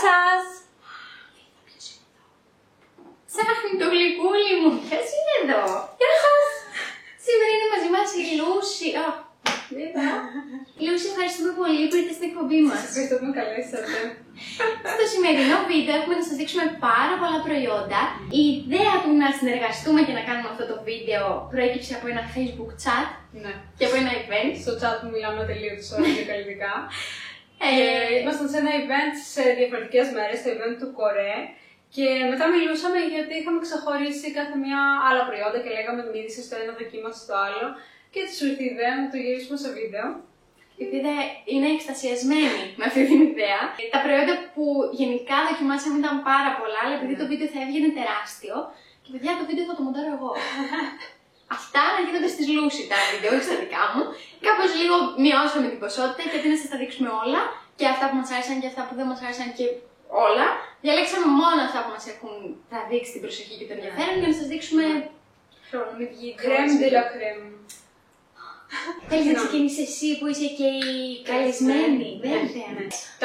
σας! Ψάχνει το γλυκούλι μου! Ποιος είναι εδώ? Γεια σας! Σήμερα είναι μαζί μας η Λούση. Λούση, ευχαριστούμε πολύ που ήρθατε στην εκπομπή μας. Ευχαριστώ που με καλέσατε. Στο σημερινό βίντεο έχουμε να σας δείξουμε πάρα πολλά προϊόντα. Η ιδέα του να συνεργαστούμε και να κάνουμε αυτό το βίντεο προέκυψε από ένα Facebook chat και από ένα event. Στο chat που μιλάμε τελείως ώρα και καλλιτικά. Ήμασταν σε ένα event σε διαφορετικές μέρες, το event του Κορέ. Και μετά μιλούσαμε γιατί είχαμε ξεχωρίσει κάθε μια άλλα προϊόντα και λέγαμε μύρισε στο ένα, δοκίμασε στο άλλο. Και έτσι σου ήρθε η ιδέα να το γυρίσουμε σε βίντεο. Η Βίδα είναι εκστασιασμένη με αυτή την ιδέα. Τα προϊόντα που γενικά δοκιμάσαμε ήταν πάρα πολλά, αλλά επειδή το βίντεο θα έβγαινε τεράστιο, και παιδιά το βίντεο θα το μοντάρω εγώ. Αυτά να γίνονται στις Λούση τα βίντεο, όχι στα δικά μου. Κάπως λίγο μειώσαμε την ποσότητα και αντί να σας τα δείξουμε όλα, και αυτά που μας άρεσαν και αυτά που δεν μας άρεσαν και όλα, διαλέξαμε μόνο αυτά που μας έχουν τραβήξει την προσοχή και το ενδιαφέρον για να σας δείξουμε χρόνο. Μην βγει Κρέμ de la crème. Θέλεις να ξεκινήσεις εσύ που είσαι και η καλεσμένη, βέβαια.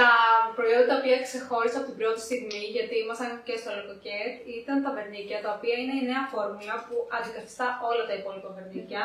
Τα προϊόντα τα οποία ξεχώρισα από την πρώτη στιγμή, γιατί ήμασταν και στο Λεκοκέτ, ήταν τα βερνίκια, τα οποία είναι η νέα φόρμουλα που αντικαθιστά όλα τα υπόλοιπα βερνίκια.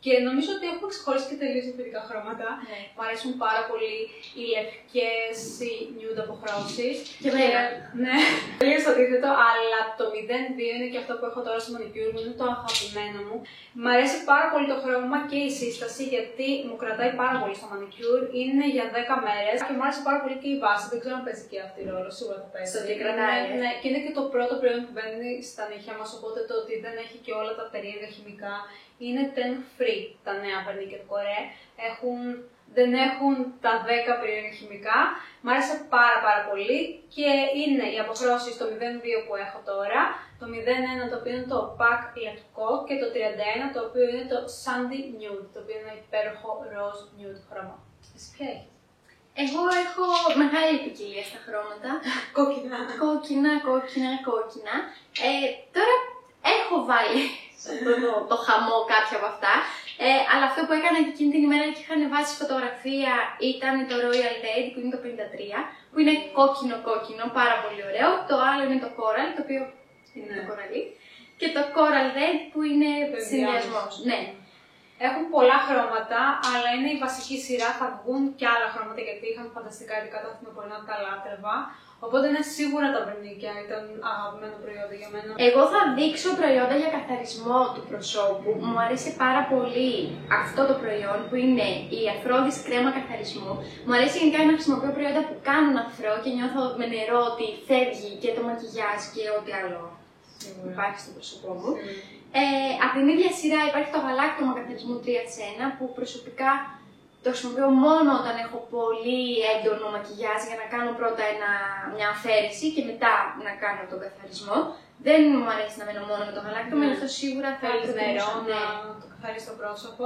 Και νομίζω ότι έχουμε ξεχωρίσει και τελείως διαφορετικά χρώματα. Μου αρέσουν πάρα πολύ οι λευκές, οι nude αποχρώσεις. Και εμένα. Ναι, τελείως αντίθετο, αλλά το 02 είναι και αυτό που έχω τώρα στο manicure μου, είναι το αγαπημένο μου. Μ' αρέσει πάρα πολύ το χρώμα και η σύσταση, γιατί μου κρατάει πάρα πολύ στο manicure. Είναι για 10 μέρες και μου άρεσε πάρα πολύ και η βάση. Δεν ξέρω αν παίζει και αυτή ρόλο, σίγουρα θα παίζει. Στο τι κρατάει. Ναι, και είναι και το πρώτο προϊόν που μπαίνει στα νύχια μας, οπότε το ότι δεν έχει και όλα τα περίεργα χημικά. Είναι ten free τα νέα βερνίκια του Κορέ. Δεν έχουν τα 10 περίεργα χημικά. Μ' άρεσε πάρα πολύ και είναι η αποχρώσεις το 02 που έχω τώρα, το 01 το οποίο είναι το opaque λευκό και το 31 το οποίο είναι το sandy nude, το οποίο είναι υπέροχο ροζ nude χρώμα. Εσύ ποια έχεις? Εγώ έχω μεγάλη ποικιλία στα χρώματα. Κόκκινα. Κόκκινα. Τώρα έχω βάλει το χαμό κάποια από αυτά, αλλά αυτό που έκανα και εκείνη την ημέρα και είχα ανεβάσει φωτογραφία ήταν το Royal Red που είναι το 53, που είναι κόκκινο, πάρα πολύ ωραίο. Το άλλο είναι το Coral, το οποίο είναι το κοραλί, και το Coral Red που είναι συνδυασμός. Ναι. Έχουν πολλά χρώματα, αλλά είναι η βασική σειρά. Θα βγουν και άλλα χρώματα γιατί είχαν φανταστικά ειδικά τα φθινοπορεινά τα λάτρευα. Οπότε είναι σίγουρα τα βερνίκια, ήταν αγαπημένο προϊόντα για μένα. Εγώ θα δείξω προϊόντα για καθαρισμό του προσώπου. Μου αρέσει πάρα πολύ αυτό το προϊόν που είναι η Αφρόδης κρέμα καθαρισμού. Μου αρέσει γενικά να χρησιμοποιώ προϊόντα που κάνουν αφρό και νιώθω με νερό ότι φεύγει και το μακιγιάζ και ό,τι άλλο υπάρχει στο πρόσωπό μου. Από την ίδια σειρά υπάρχει το γαλάκτωμα καθαρισμού 3 που προσωπικά το χρησιμοποιώ μόνο όταν έχω πολύ έντονο μακιγιάζ για να κάνω πρώτα μια αφαίρεση και μετά να κάνω τον καθαρισμό. Δεν μου αρέσει να μένω μόνο με το γαλάκτωμα, γι' αυτό σίγουρα θα νερό να το καθαρίσει το πρόσωπο.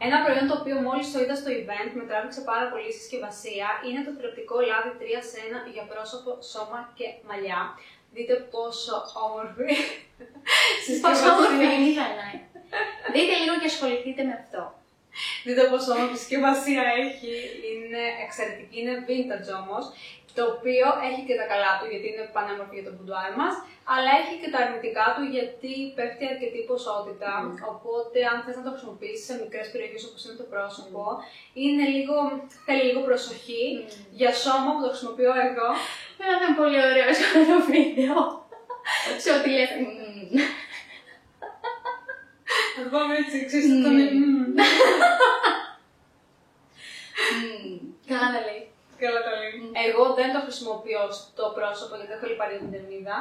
Ένα προϊόν το οποίο μόλις το είδα στο event με τράβηξε πάρα πολύ η συσκευασία είναι το θρεπτικό λάδι 3 σε 1 για πρόσωπο, σώμα και μαλλιά. Δείτε πόσο όμορφη πόσο όμορφη είναι η Δανάη. Δείτε λίγο και ασχοληθείτε με αυτό. Δείτε πόσο όμορφη συσκευασία έχει, είναι εξαιρετική, είναι vintage όμως, το οποίο έχει και τα καλά του γιατί είναι πανέμορφη για το μπουντουάρ μας, αλλά έχει και τα αρνητικά του γιατί πέφτει αρκετή ποσότητα, οπότε αν θες να το χρησιμοποιήσεις σε μικρές περιοχές όπως είναι το πρόσωπο, θέλει λίγο προσοχή. Για σώμα που το χρησιμοποιώ εγώ. Δεν θα είναι πολύ ωραίο το βίντεο, σε ό,τι λες. Θα πάμε έτσι, ξέρεις το Καλά τα λέει. Εγώ δεν το χρησιμοποιώ στο πρόσωπο γιατί έχω λιπαρή δερμίδα,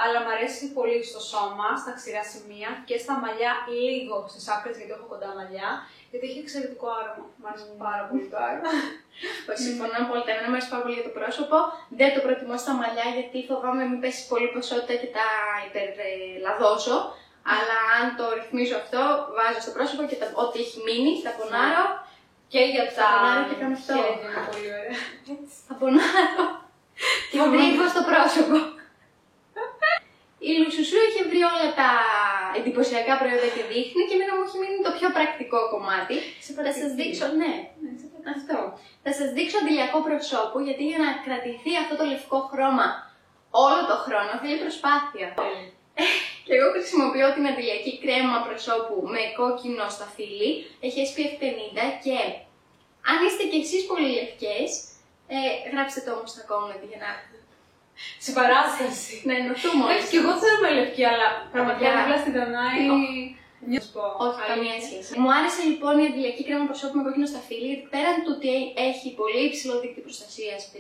αλλά μου αρέσει πολύ στο σώμα, στα ξηρά σημεία και στα μαλλιά λίγο στις άκρες γιατί έχω κοντά μαλλιά, γιατί έχει εξαιρετικό άρωμα. Μ' αρέσει πάρα πολύ το άρωμα. Συμφωνώ απόλυτα. Εμένα μου αρέσει πάρα πολύ για το πρόσωπο. Δεν το προτιμώ στα μαλλιά γιατί φοβάμαι μην πέσει πολύ ποσότητα και τα υπερλαδώσω. Αλλά αν το ρυθμίζω αυτό, βάζω στο πρόσωπο και ό,τι έχει μείνει, τα πονάρω. Και για τα πονάρω και κάνω αυτό. Είναι πολύ ωραία. Θα πονάρω και τρίβω στο πρόσωπο. Η Λουσουσού έχει βρει όλα τα εντυπωσιακά προϊόντα και δείχνει και εμένα μου έχει μείνει το πιο πρακτικό κομμάτι. Θα σας δείξω, ναι. Αυτό. Θα σας δείξω αντιλιακό προσώπου, γιατί για να κρατηθεί αυτό το λευκό χρώμα όλο το χρόνο θέλει προσπάθεια. Και εγώ χρησιμοποιώ την αντιλιακή κρέμα προσώπου με κόκκινο σταφύλι, έχει SPF 50 και αν είστε κι εσείς πολύ λευκές, γράψτε το όμως στα comment για να... Συμπαράσταση. Να ενωθούμε όλοι. Και εγώ θέλω με λευκή, αλλά πραγματικά δίπλα στην Δανάη. Όχι, καμία σχέση. Μου άρεσε λοιπόν η αντιλιακή κρέμα προσώπου με κόκκινο σταφύλι, γιατί πέραν του ότι έχει πολύ υψηλό δίκτυο προστασίας 50,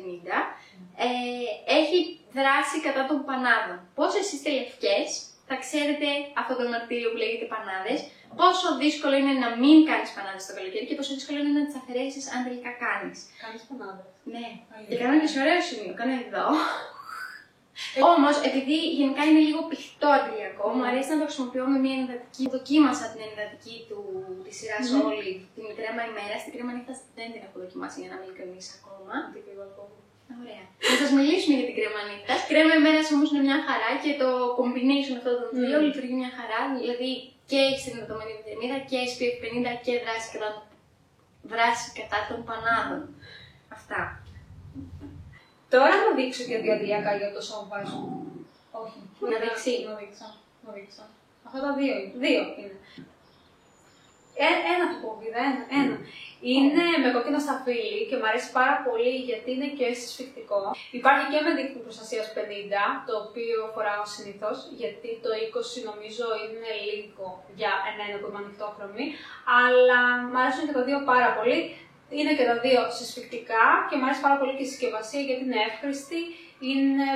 έχει δράση κατά των πανάδων. Πώς εσείς είστε λευκές, θα ξέρετε αυτό το μαρτύριο που λέγεται πανάδες, πόσο δύσκολο είναι να μην κάνεις πανάδες το καλοκαίρι και πόσο δύσκολο είναι να τις αφαιρέσεις αν τελικά κάνεις. Κάνεις πανάδες. Ναι, και κάνω και σε ωραίο σημείο, κάνω εδώ. Όμως, επειδή γενικά είναι λίγο πηχτό αντιλιακό, μου αρέσει να το χρησιμοποιώ με μια ενυδατική. Δοκίμασα την ενυδατική της σειράς Olive, την κρέμα ημέρας. Την κρέμα νύχτας δεν την έχω δοκιμάσει για να είμαι ειλικρινής ακόμα. Ωραία. Να σας μιλήσουμε για την κρέμα νύχτας. Κρέμα ημέρας όμως είναι μια χαρά και το combination αυτών των δύο λειτουργεί μια χαρά. Δηλαδή και έχει συνδεδομένη βιταμίνα και SPF 50 και δράση κατά των πανάδων. Αυτά. Τώρα να δείξω και διαδιακά για το σώμα σου. Όχι. Να δείξει. Να δείξω. Αυτά τα δύο είναι. Δύο είναι. Ένα θα πω, βίδα, ένα. Είναι με κόκκινο σταφύλι και μου αρέσει πάρα πολύ γιατί είναι και συσφυκτικό. Υπάρχει και με δίκτυο προστασίας 50, το οποίο φοράω συνήθως, γιατί το 20 νομίζω είναι λίγο για εμένα που είμαι ανοιχτόχρωμη, αλλά μου αρέσουν και τα δύο πάρα πολύ. Είναι και τα δύο συσφυκτικά και μου αρέσει πάρα πολύ και η συσκευασία γιατί είναι εύχρηστη, είναι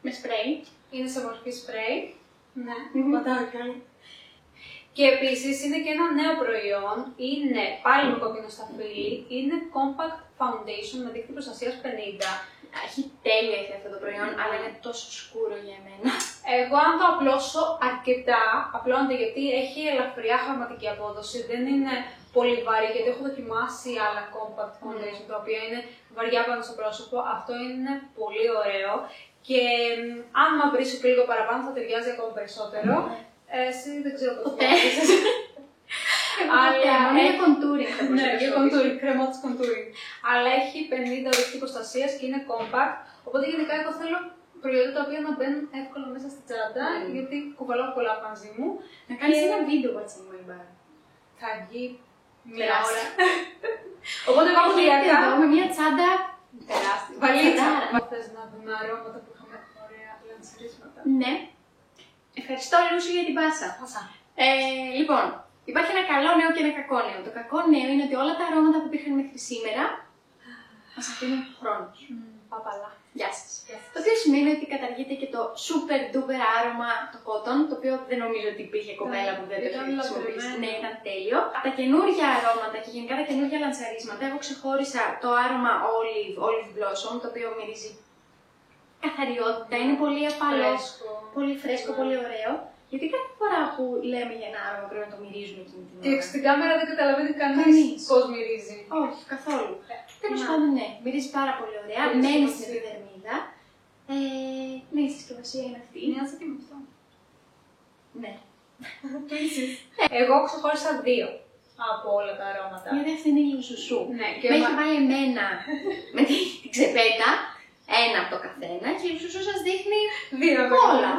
με σπρέι. Είναι σε μορφή σπρέι. Ναι, ματάκα. Και επίσης είναι και ένα νέο προϊόν, είναι πάλι με κόκκινο σταφύλι, είναι Compact Foundation με δίκτυο προστασίας 50. Έχει τέλεια αυτό το προϊόν, αλλά είναι τόσο σκούρο για μένα. Εγώ αν το απλώσω αρκετά, απλώνεται γιατί έχει ελαφριά χρωματική απόδοση, δεν είναι πολύ βαρύ, γιατί έχω δοκιμάσει άλλα Compact Foundation, τα οποία είναι βαριά πάνω στο πρόσωπο, αυτό είναι πολύ ωραίο και αν μαυρίσω και λίγο παραπάνω θα ταιριάζει ακόμα περισσότερο. Εσύ δεν ξέρω ποτέ. Αλλά είναι contouring. Ναι, για contouring, κρέμα της contouring. Αλλά έχει 50 δίκτυο προστασίας και είναι compact. Οπότε γενικά εγώ θέλω προϊόντα τα οποία να μπαίνουν εύκολα μέσα στην τσάντα, γιατί κουβαλάω πολλά μαζί μου. Να κάνεις ένα βίντεο what's in my bag. Θα βγει μια ώρα. Οπότε εγώ έχω εδώ με μια τσάντα τεράστια. Βαλίτσα. Θες να δούμε αρώματα που είχαμε ωραία λανσαρίσματα. Ναι. Ευχαριστώ Λούσου για την πάσα. Λοιπόν, υπάρχει ένα καλό νέο και ένα κακό νέο. Το κακό νέο είναι ότι όλα τα αρώματα που υπήρχαν μέχρι σήμερα μας αφήνουν χρόνος. Παπαλά. Γεια σας. Το οποίο σημαίνει ότι καταργείται και το super duper άρωμα το cotton, το οποίο δεν νομίζω ότι υπήρχε κοπέλα που δεν το είχε χρησιμοποιήσει. Ναι, ήταν τέλειο. Τα καινούργια αρώματα και γενικά τα καινούργια λανσαρίσματα, εγώ ξεχώρισα το άρωμα Olive Blossom, το οποίο μυρίζει καθαριότητα, είναι πολύ απαλό, πολύ φρέσκο, πολύ ωραίο. Γιατί κάθε φορά που λέμε για ένα άρωμα πρέπει να το μυρίζουμε εκείνη την ώρα. Και στην κάμερα δεν καταλαβαίνει κανείς πώς μυρίζει. Όχι, καθόλου. Τέλος πάντων, ναι, μυρίζει πάρα πολύ ωραία. Μένει στην επιδερμίδα. Ναι, η συσκευασία είναι αυτή. Μοιάζει και με αυτό. Ναι. Εγώ ξεχώρισα δύο από όλα τα αρώματα. Γιατί αυτή είναι η Λουσουσού. Ναι, με έχει βάλει εμένα με την ξεπέτα, ένα από το καθένα, και η Λουσουσού σας δείχνει δύο όλα.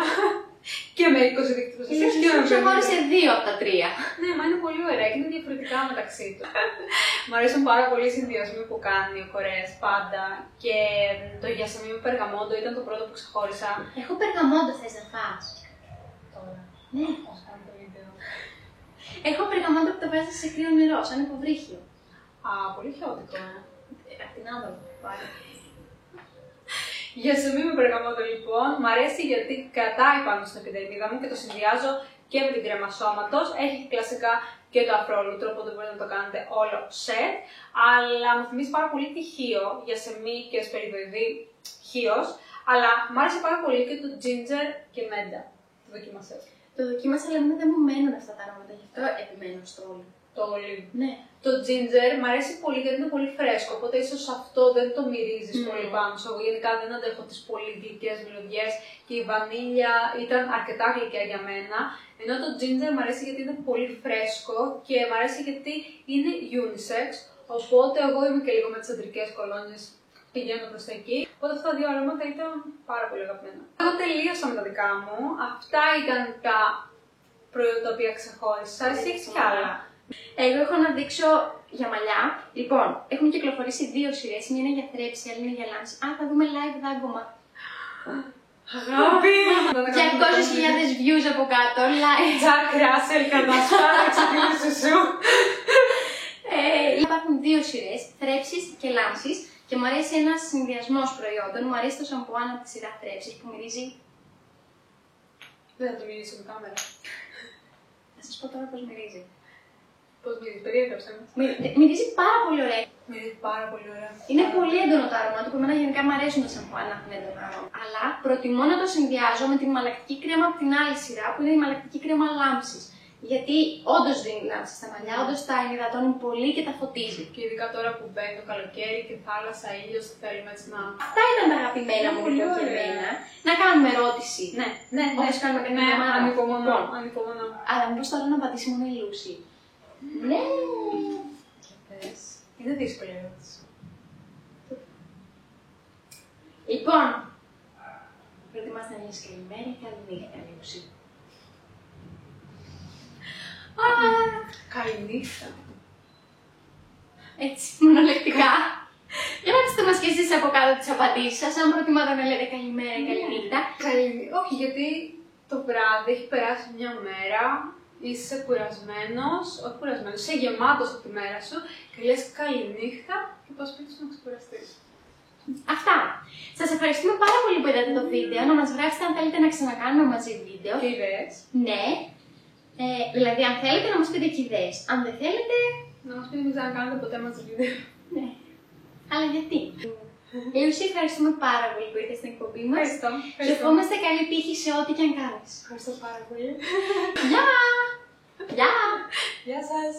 Και με 20 δίκτυο προστασίας και με ξεχώρισε δύο από τα τρία. Ναι, μα είναι πολύ ωραία και είναι διαφορετικά μεταξύ του. Μ' αρέσουν πάρα πολύ οι συνδυασμοί που κάνει ο Κορέας πάντα και το γιασεμί με περγαμόντο ήταν το πρώτο που ξεχώρισα. Έχω περγαμόντο, θες να φας? Τώρα. Ναι. Πώς κάνει το βίντεο. Έχω περγαμόντο που το βάζεις σε κρύο νερό, σαν υποβρύχιο. Α, πολύ χιώτικο, Απ' την άδεια πάλι. Γιασεμί με περγαμόντο λοιπόν, μου αρέσει γιατί κρατάει πάνω στην επιδερμίδα μου και το συνδυάζω και με την κρέμα σώματος. Έχει κλασικά και το αφρόλουτρο, οπότε μπορείτε να το κάνετε όλο set. Αλλά μου θυμίζει πάρα πολύ τη χίο, γιασεμί και σπεριδοειδή χίος. Αλλά μου άρεσε πάρα πολύ και το ginger και μέντα. Το δοκίμασες? Το δοκίμασα, αλλά δεν μου μένουν αυτά τα αρώματα, γι' αυτό επιμένω στο όλο. Το olive. Ναι. Το ginger μου αρέσει πολύ γιατί είναι πολύ φρέσκο, οπότε ίσως αυτό δεν το μυρίζεις πολύ πάνω σου. Εγώ γενικά δεν αντέχω τις πολύ γλυκές μυρωδιές και η βανίλια ήταν αρκετά γλυκιά για μένα. Ενώ το ginger μου αρέσει γιατί είναι πολύ φρέσκο και μου αρέσει γιατί είναι unisex. Οπότε εγώ είμαι και λίγο με τις αντρικές κολόνιες, πηγαίνω προς τα εκεί. Οπότε αυτά τα δύο αρώματα ήταν πάρα πολύ αγαπημένα. Εγώ τελείωσα με τα δικά μου. Αυτά ήταν τα προϊόντα τα οποία ξεχώρισα. Εσύ έχεις κι άλλα? Εγώ έχω να δείξω για μαλλιά. Λοιπόν, έχουν κυκλοφορήσει δύο σειρές. Μία είναι για θρέψη, άλλη είναι για λάμψη. Α, θα δούμε live δάγκωμα. Αγάπη! 200.000 views από κάτω, live. Jack Russell, κατασπάρα, ξεκίνησε σου. Υπάρχουν δύο σειρές, θρέψης και λάμψης. Και μου αρέσει ένας συνδυασμός προϊόντων. Μου αρέσει το σαμπουάν από τη σειρά θρέψης που μυρίζει. Δεν θα το μυρίσω με κάμερα. Θα σας πω τώρα πώς μυρίζει. Πώς μυρίζει, περιέγραψε με. Μυρίζει πάρα πολύ ωραία. Μυρίζει πάρα πολύ ωραία. Είναι πολύ έντονο το άρωμα του, που εμένα γενικά μου αρέσουν τα σαμπουάν να έχουν έντονο άρωμα. Αλλά προτιμώ να το συνδυάζω με τη μαλακτική κρέμα από την άλλη σειρά που είναι η μαλακτική κρέμα λάμψης. Γιατί όντως δίνει λάμψη στα μαλλιά, όντως τα ενυδατώνει πολύ και τα φωτίζει. Και ειδικά τώρα που μπαίνει το καλοκαίρι και θάλασσα, ήλιος, θέλουμε έτσι να. Αυτά ήταν τα αγαπημένα μου λοιπόν και εμένα. Να κάνουμε ερώτηση. Ναι, ναι, όπως κάνουμε και την ομάδα. Ανυπομονώ. Αλλά μήπως τώρα να απαντήσει μόνο η Λούση. Ναι. Είναι δύσκολη ερώτηση. Λοιπόν, προετοιμάστε να λύσει καλημέρα και καληνύχτα, Λούση. Καληνύχτα. Έτσι, μονολεκτικά. Για να πείτε μας και εσείς από κάτω τις απαντήσεις σας, αν προτιμάτε να λέτε καλημέρα ή καληνύχτα. Όχι, γιατί το βράδυ έχει περάσει μια μέρα, είσαι κουρασμένος, όχι κουρασμένος, είσαι γεμάτος από τη μέρα σου και λες καληνύχτα και πας σπίτι σου να ξεκουραστείς. Αυτά. Σας ευχαριστούμε πάρα πολύ που είδατε το βίντεο. Να μας γράψετε αν θέλετε να ξανακάνουμε μαζί βίντεο. Και ιδέες. Ναι. Δηλαδή, αν θέλετε να μας πείτε και ιδέες. Αν δεν θέλετε. Να μας πείτε μην ξανακάνετε ποτέ μαζί βίντεο. Ναι. Αλλά γιατί. Λούση, ευχαριστούμε πάρα πολύ που ήρθες στην εκπομπή μας. Ευχαριστώ. Και ευχόμαστε καλή τύχη σε ό,τι και αν κάνεις. Ευχαριστώ πάρα πολύ. Γεια! Γεια! Γεια σας!